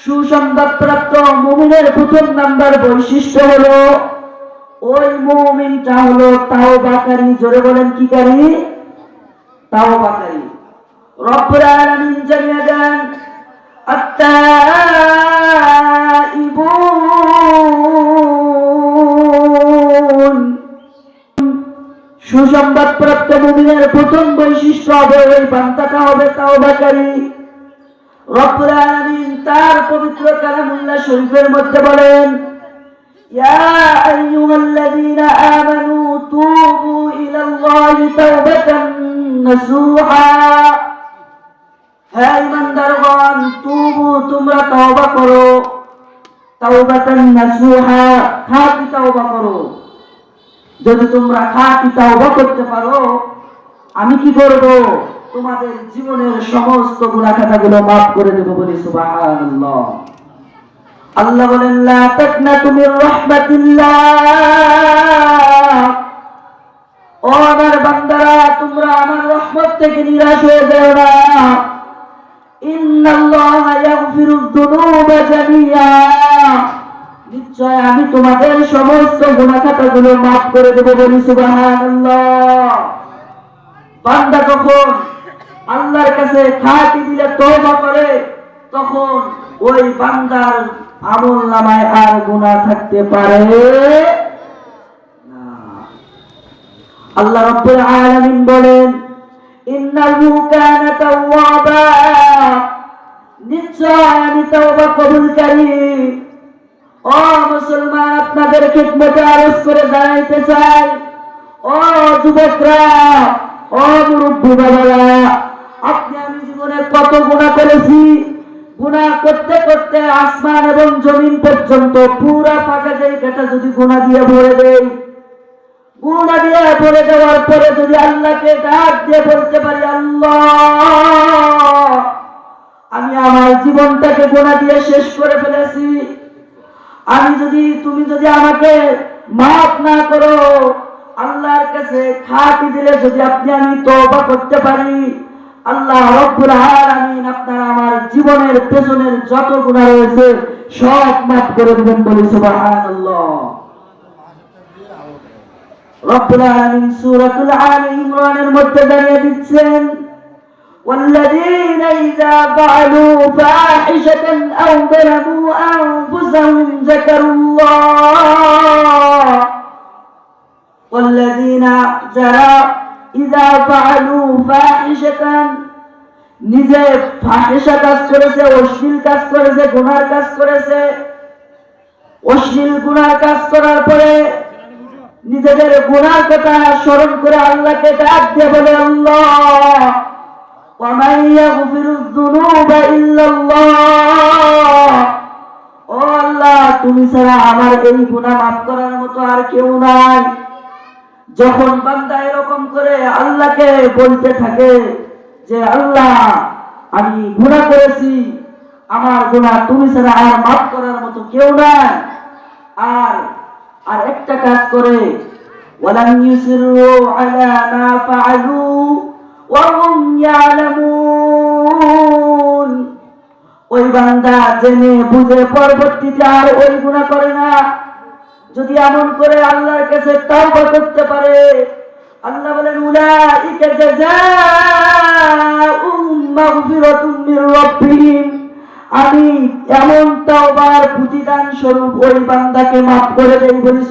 সুসংবাদপ্রাপ্ত মুমিনের প্রথম নাম্বার বৈশিষ্ট্য হলো ওই মুমিনটা হলো তাওবাকারী। জোরে বলেন কি কারী? তাওবাকারী। রব্বুল আলামিন জানিয়ে দেন আত্তাইবুন, সুসংবাদপ্রাপ্ত মুমিনের প্রথম বৈশিষ্ট্য হবে ওই বান্দাটা হবে তাওবাকারী। রব্বুল আলামিন তার পবিত্র কালামুল্লাহ শরীফের মধ্যে বলেন ইয়া আইয়ুহাল্লাযীনা আমানু তুবু ইলাল্লাহি তাওবাতান নাসুহা, হে ঈমানদারগণ তুবু, তোমরা তওবা করো, তাওবাতান নাসুহা, খাঁটি তওবা করো। যদি তোমরা খাঁটি তওবা করতে পারো, আমি কি করব? তোমাদের জীবনের সমস্ত গুনাহ খাতাগুলো মাফ করে দেব। বলি সুবহানাল্লাহ। আল্লাহ বলেন লা তাকনাতু মির রাহমাতিল্লাহ, ও আমার বান্দারা তোমরা আমার রহমত থেকে নিরাশ হয়ে যাও না। ইন্নাল্লাহা ইয়াগফিরুয যুনুবা জামিআ, নিশ্চয় আমি তোমাদের সমস্ত গুনাহ খাতাগুলো মাফ করে দেব। বলি সুবহানাল্লাহ। বান্দা যখন আল্লাহর কাছে খাঁটি দিলে তওবা করে, তখন ওই বান্দার আমলনামায় আর গুনাহ থাকতে পারে না। আল্লাহ রাব্বুল আলামিন বলেন ইন্নাহু কানা তাওয়াবা, নিশ্চয় আমি তওবা কবুলকারী। ও মুসলমান, আপনাদের খিদমতে আরজ করে জানাইতে চাই, ও যুবকরা, ও মুরব্বী বাবারা, আপনি আমি জীবনে কত গুনাহ করেছি। গুনাহ করতে করতে আসমান এবং জমিন পর্যন্ত পুরা ফাঁকা জায়গাটা যদি গুনাহ দিয়ে ভরে দেই, গুনাহ দিয়ে ভরে দেওয়ার পরে যদি আল্লাহকে ডাক দিয়ে বলতে পারি আল্লাহ আমি আমার জীবনটাকে গুনাহ দিয়ে শেষ করে ফেলেছি, তুমি যদি আমাকে মাফ না করো, আল্লাহর কাছে খাঁটি দিলে যদি আমি তওবা করতে পারি, আল্লাহ রাব্বুল আলামিন আপনার আমার জীবনের পেছনের যত গুনাহ রয়েছে সব মাফ করে দিবেন। বলি সুবহানাল্লাহ। রাব্বুল আলামিন সূরাতুল আলী ইমরানের মধ্যে জানিয়ে দিচ্ছেন والذين إذا فعلوا فاحشة أو ظلموا أنفسهم ذكروا الله والذين إذا فعلوا فاحشة, নিজে ফাহিশা কাজ করেছে, অশ্লীল কাজ করেছে, গুনার কাজ করেছে, অশ্লীল গুনার কাজ করার পরে নিজেদের গুনার কথা স্মরণ করে আল্লাহকে ডাক দিয়ে বলে আল্লাহ ওয়ামান ইয়াগফিরুয যুনুবা ইল্লাল্লাহ, ও আল্লাহ তুমি ছাড়া আমার এই গুনাহ মাফ করার মতো আর কেউ নাই। যখন বান্দা এরকম করে আল্লাহকে বলতে থাকে যে আল্লাহ আমি গুনাহ করেছি, আমার গুনাহ তুমি ছাড়া আর মাফ করার মতো কেউ নাই, আর একটা কাজ করে ওয়ালাম ইউসিরু আলা মা ফাআলু ওয়া হুম ইয়ালামুন, ওই বান্দা জেনে বুঝে পরবর্তীতে আর ওই গুনাহ করে না। যদি এমন করে আল্লাহর কাছে তওবা করতে পারে, আল্লাহ বলেন উলাইকা জাযাউহুম মাগফিরাতুম মির রাব্বিহিম, আমি এমন তওবার প্রতিদান স্বরূপ ওই বান্দাকে মাফ করে দেই। বলি